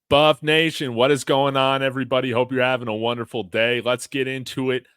Buff Nation, what is going on, everybody? Hope you're having a wonderful day. Let's get into it.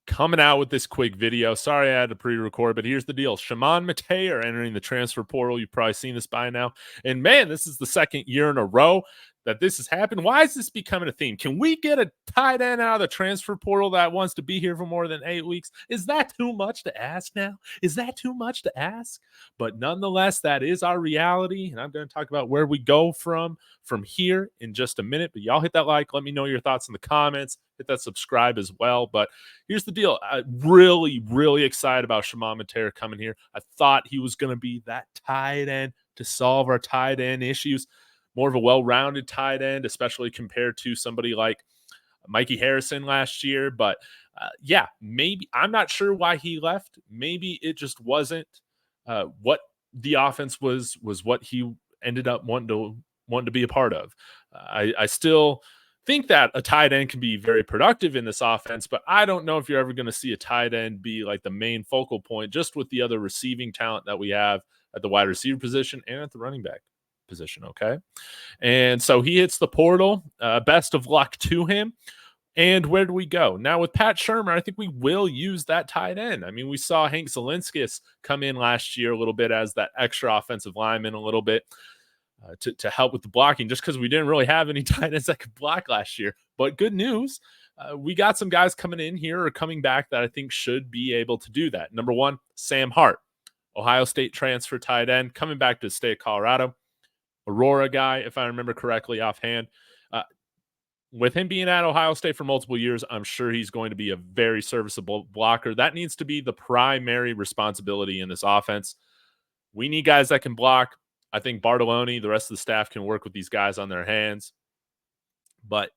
Coming out with this quick video. Sorry I had to pre-record, but here's the deal. Chamon Metayer entering the transfer portal. You've probably seen this by now. And man, this is the second year in a row that this has happened. Why is this becoming a theme? Can we get a tight end out of the transfer portal that wants to be here for more than 8 weeks? Is that too much to ask now? Is that too much to ask? But nonetheless, that is our reality. And I'm going to talk about where we go from here in just a minute. But y'all hit that like. Let me know your thoughts in the comments. Hit that subscribe as well. But here's the deal. I'm really excited about Chamon Metayer coming here. I thought he was going to be that tight end to solve our tight end issues. More of a well-rounded tight end, especially compared to somebody like Mikey Harrison last year. But yeah, maybe I'm not sure why he left. Maybe it just wasn't what the offense was what he ended up wanting to be a part of. I still think that a tight end can be very productive in this offense, but I don't know if you're ever going to see a tight end be like the main focal point, just with the other receiving talent that we have at the wide receiver position and at the running back position. Okay. And so he hits the portal. Best of luck to him. And where do we go? Now with Pat Shurmur, I think we will use that tight end. I mean, we saw Hank Zielinskis come in last year a little bit as that extra offensive lineman a little bit to help with the blocking, just because we didn't really have any tight ends that could block last year. But good news, we got some guys coming in here or coming back that I think should be able to do that. Number one, Sam Hart, Ohio State transfer tight end, coming back to the state of Colorado. Aurora guy, if I remember correctly offhand. With him being at Ohio State for multiple years, I'm sure he's going to be a very serviceable blocker. That needs to be the primary responsibility in this offense. We need guys that can block. I think Bartoloni, the rest of the staff, can work with these guys on their hands. But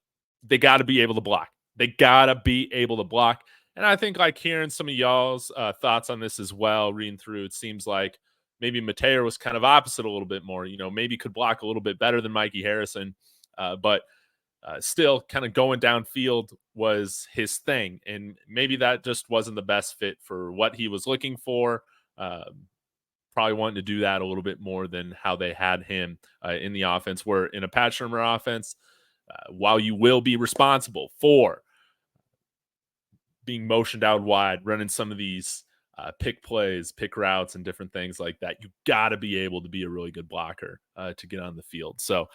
they got to be able to block. They got to be able to block. And I think, like, hearing some of y'all's thoughts on this as well, reading through, it seems like maybe Metayer was kind of opposite a little bit more. You know, maybe could block a little bit better than Mikey Harrison. But still kind of going downfield was his thing. And maybe that just wasn't the best fit for what he was looking for. Probably wanting to do that a little bit more than how they had him in the offense, where in a Pat Shurmur offense, while you will be responsible for being motioned out wide, running some of these pick plays, pick routes, and different things like that, you got to be able to be a really good blocker to get on the field. So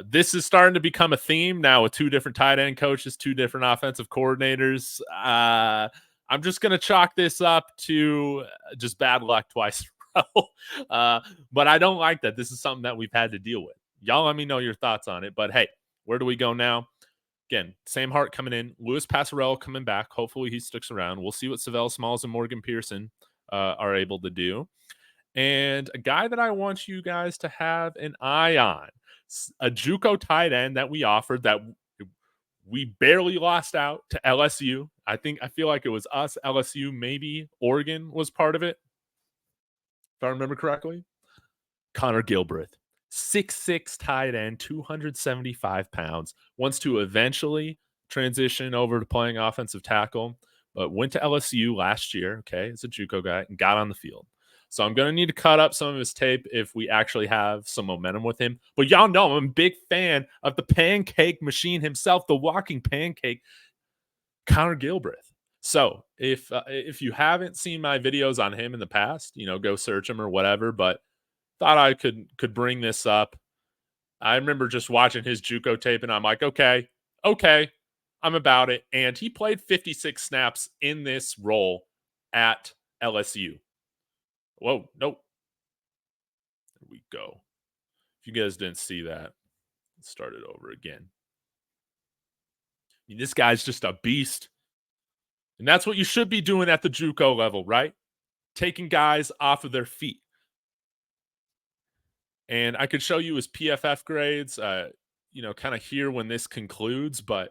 this is starting to become a theme now with two different tight end coaches, two different offensive coordinators. I'm just going to chalk this up to just bad luck twice. But I don't like that. This is something that we've had to deal with. Y'all let me know your thoughts on it. But hey, where do we go now? Again, Sam Hart coming in, Louis Passarello coming back. Hopefully he sticks around. We'll see what Savell Smalls and Morgan Pearson are able to do. And a guy that I want you guys to have an eye on, a JUCO tight end that we offered that we barely lost out to LSU. I feel like it was us, LSU, maybe Oregon was part of it, if I remember correctly. Connor Gilbreath. 6'6" tight end, 275 pounds, wants to eventually transition over to playing offensive tackle, but went to LSU last year, okay, as a JUCO guy, and got on the field. So I'm going to need to cut up some of his tape if we actually have some momentum with him. But y'all know I'm a big fan of the pancake machine himself, the walking pancake, Connor Gilbreath. So if you haven't seen my videos on him in the past, you know, go search him or whatever, but thought I could bring this up. I remember just watching his JUCO tape, and I'm like, okay, I'm about it. And he played 56 snaps in this role at LSU. Whoa, nope. There we go. If you guys didn't see that, let's start it over again. I mean, this guy's just a beast. And that's what you should be doing at the JUCO level, right? Taking guys off of their feet. And I could show you his PFF grades, kind of here when this concludes. But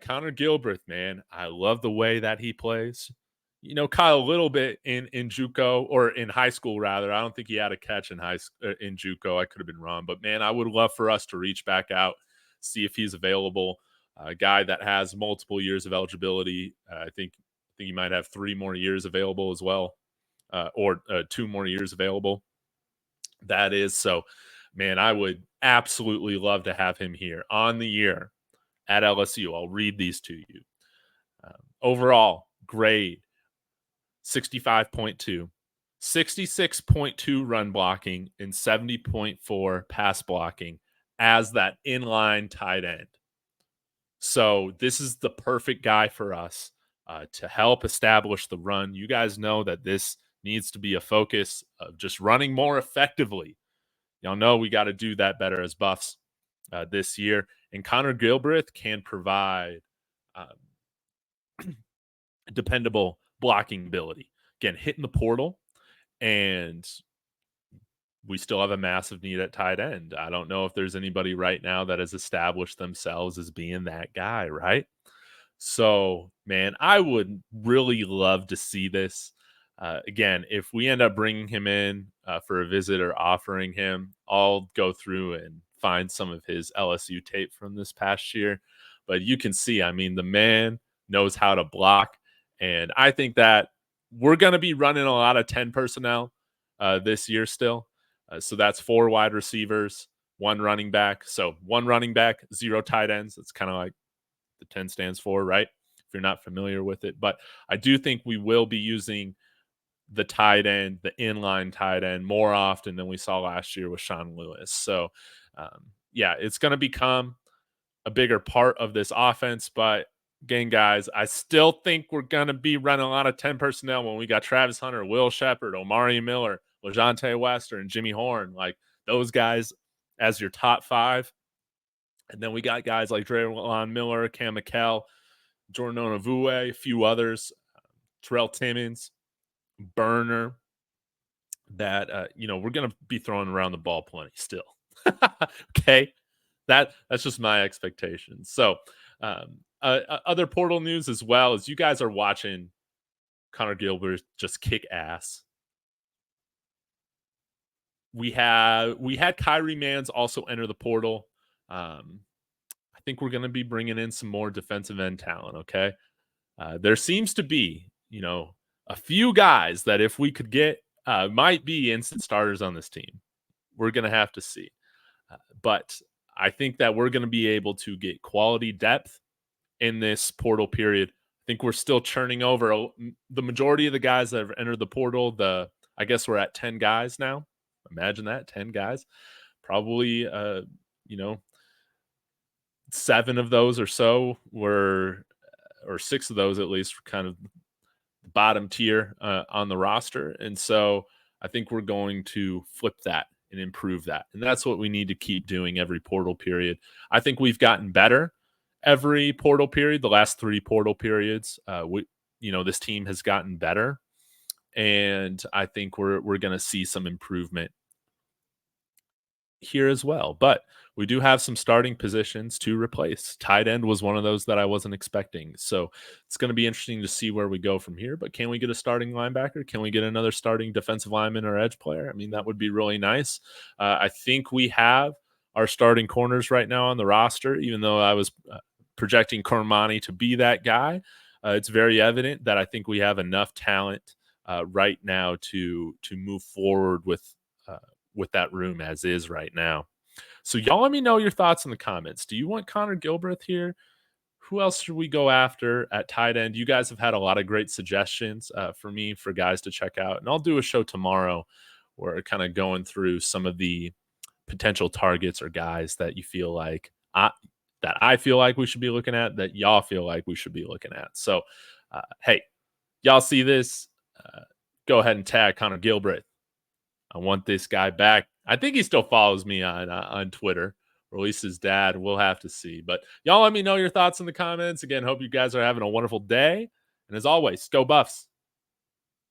Connor Gilbreath, man, I love the way that he plays. You know, caught a little bit in JUCO, or in high school rather. I don't think he had a catch in JUCO. I could have been wrong, but man, I would love for us to reach back out, see if he's available. A guy that has multiple years of eligibility. I think he might have 3 more years available as well, or 2 more years available. That is so. man, I would absolutely love to have him here on the year at LSU. I'll read these to you. Overall grade 65.2, 66.2 run blocking, and 70.4 pass blocking as that inline tight end. So this is the perfect guy for us to help establish the run. You guys know that this needs to be a focus of just running more effectively. Y'all know we got to do that better as Buffs this year. And Connor Gilbreath can provide dependable blocking ability. Again, hitting the portal, and we still have a massive need at tight end. I don't know if there's anybody right now that has established themselves as being that guy, right? So, man, I would really love to see this. Again, if we end up bringing him in for a visit or offering him, I'll go through and find some of his LSU tape from this past year. But you can see, I mean, the man knows how to block. And I think that we're going to be running a lot of 10 personnel this year still. So that's 4 wide receivers, 1 running back. So 1 running back, 0 tight ends. That's kind of like the 10 stands for, right? If you're not familiar with it. But I do think we will be using the tight end, the inline tight end, more often than we saw last year with Sean Lewis. So, yeah, it's going to become a bigger part of this offense. But again, guys, I still think we're going to be running a lot of 10 personnel when we got Travis Hunter, Will Shepard, Omari Miller, LeJontay Wester, and Jimmy Horn. Like those guys as your top 5. And then we got guys like Draylon Miller, Cam McKell, Jordan Onavue, a few others, Terrell Timmons, Burner, that we're going to be throwing around the ball plenty still. Okay, that's just my expectations. So other portal news as well as you guys are watching Connor Gilbert just kick ass. We had Kyrie Mans also enter the portal. I think we're going to be bringing in some more defensive end talent. Okay, there seems to be a few guys that if we could get might be instant starters on this team. We're going to have to see. But I think that we're going to be able to get quality depth in this portal period. I think we're still churning over the majority of the guys that have entered the portal. I guess we're at 10 guys now. Imagine that, 10 guys. Probably, 7 of those or so or 6 of those at least were kind of bottom tier on the roster. And so I think we're going to flip that and improve that. And that's what we need to keep doing every portal period. I think we've gotten better every portal period. The last 3 portal periods, this team has gotten better. And I think we're going to see some improvement here as well. But we do have some starting positions to replace. Tight end was one of those that I wasn't expecting. So it's going to be interesting to see where we go from here. But can we get a starting linebacker? Can we get another starting defensive lineman or edge player? I mean, that would be really nice. I think we have our starting corners right now on the roster, even though I was projecting Cormani to be that guy. It's very evident that I think we have enough talent right now to move forward with that room as is right now. So y'all let me know your thoughts in the comments. Do you want Connor Gilbreath here? Who else should we go after at tight end? You guys have had a lot of great suggestions for me for guys to check out. And I'll do a show tomorrow where we're kind of going through some of the potential targets or guys that you feel like that I feel like we should be looking at, that y'all feel like we should be looking at. So, hey, y'all see this? Go ahead and tag Connor Gilbreath. I want this guy back. I think he still follows me on Twitter, or at least his dad. We'll have to see. But y'all let me know your thoughts in the comments. Again, hope you guys are having a wonderful day. And as always, go Buffs.